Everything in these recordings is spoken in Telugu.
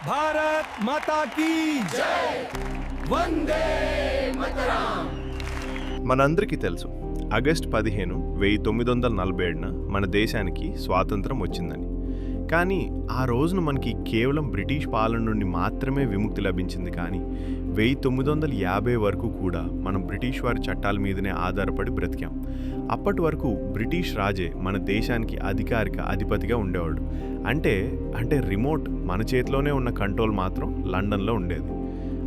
భారత్ మాతా కీ జై. వందే మాతరం. మనందరికీ తెలుసు ఆగస్టు 15, 1947న మన దేశానికి స్వాతంత్రం వచ్చిందని. కానీ ఆ రోజున మనకి కేవలం బ్రిటిష్ పాలన నుండి మాత్రమే విముక్తి లభించింది. కానీ 1950 వరకు కూడా మనం బ్రిటిష్ వారి చట్టాల మీదనే ఆధారపడి బ్రతికాం. అప్పటి వరకు బ్రిటిష్ రాజే మన దేశానికి అధికారిక అధిపతిగా ఉండేవాడు. అంటే రిమోట్ మన చేతిలోనే ఉన్న కంట్రోల్ మాత్రం లండన్లో ఉండేది.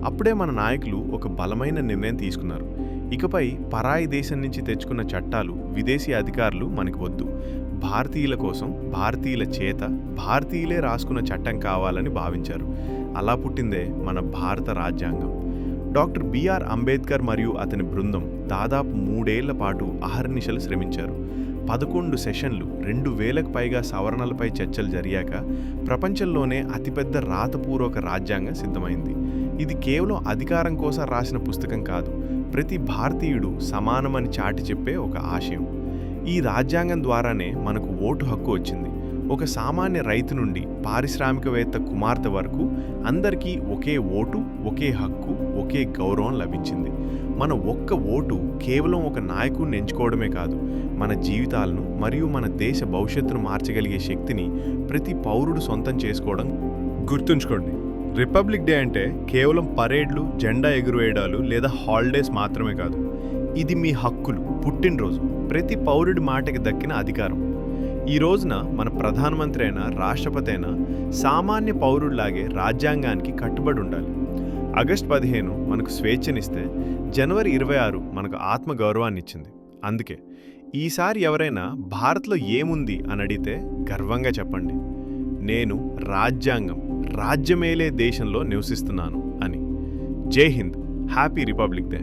అప్పుడే మన నాయకులు ఒక బలమైన నిర్ణయం తీసుకున్నారు. ఇకపై పరాయి దేశం నుంచి తెచ్చుకున్న చట్టాలు, విదేశీ అధికారులు మనకు వద్దు. భారతీయుల కోసం, భారతీయుల చేత, భారతీయులే రాసుకున్న చట్టం కావాలని భావించారు. అలా పుట్టిందే మన భారత రాజ్యాంగం. డాక్టర్ బిఆర్ అంబేద్కర్ మరియు అతని బృందం దాదాపు 3 ఏళ్ల పాటు అహర్నిశలు శ్రమించారు. 11 సెషన్లు, 2000కు పైగా సవరణలపై చర్చలు జరిగాక ప్రపంచంలోనే అతిపెద్ద రాతపూర్వక రాజ్యాంగం సిద్ధమైంది. ఇది కేవలం అధికారం కోసం రాసిన పుస్తకం కాదు, ప్రతి భారతీయుడు సమానమని చాటి చెప్పే ఒక ఆశయం. ఈ రాజ్యాంగం ద్వారానే మనకు ఓటు హక్కు వచ్చింది. ఒక సామాన్య రైతు నుండి పారిశ్రామికవేత్త కుమార్తె వరకు అందరికీ ఒకే ఓటు, ఒకే హక్కు, ఒకే గౌరవం లభించింది. మన ఒక్క ఓటు కేవలం ఒక నాయకుడిని ఎంచుకోవడమే కాదు, మన జీవితాలను మరియు మన దేశ భవిష్యత్తును మార్చగలిగే శక్తిని ప్రతి పౌరుడు సొంతం చేసుకోవడం. గుర్తుంచుకోండి, రిపబ్లిక్ డే అంటే కేవలం పరేడ్లు, జెండా ఎగురవేయడాలు లేదా హాలిడేస్ మాత్రమే కాదు. ఇది మీ హక్కులు, పుట్టినరోజు, ప్రతి పౌరుడి మాటకి దక్కిన అధికారం. ఈ రోజున మన ప్రధానమంత్రి అయినా, రాష్ట్రపతి అయినా సామాన్య పౌరుడిలాగే రాజ్యాంగానికి కట్టుబడి ఉండాలి. ఆగస్టు 15 మనకు స్వేచ్ఛనిస్తే జనవరి 26 మనకు ఆత్మగౌరవాన్ని ఇచ్చింది. అందుకే ఈసారి ఎవరైనా భారత్లో ఏముంది అని అడిగితే గర్వంగా చెప్పండి, నేను రాజ్యాంగం, రాజ్యమేలే దేశంలో నివసిస్తున్నాను అని. జై హింద్. Happy republic day.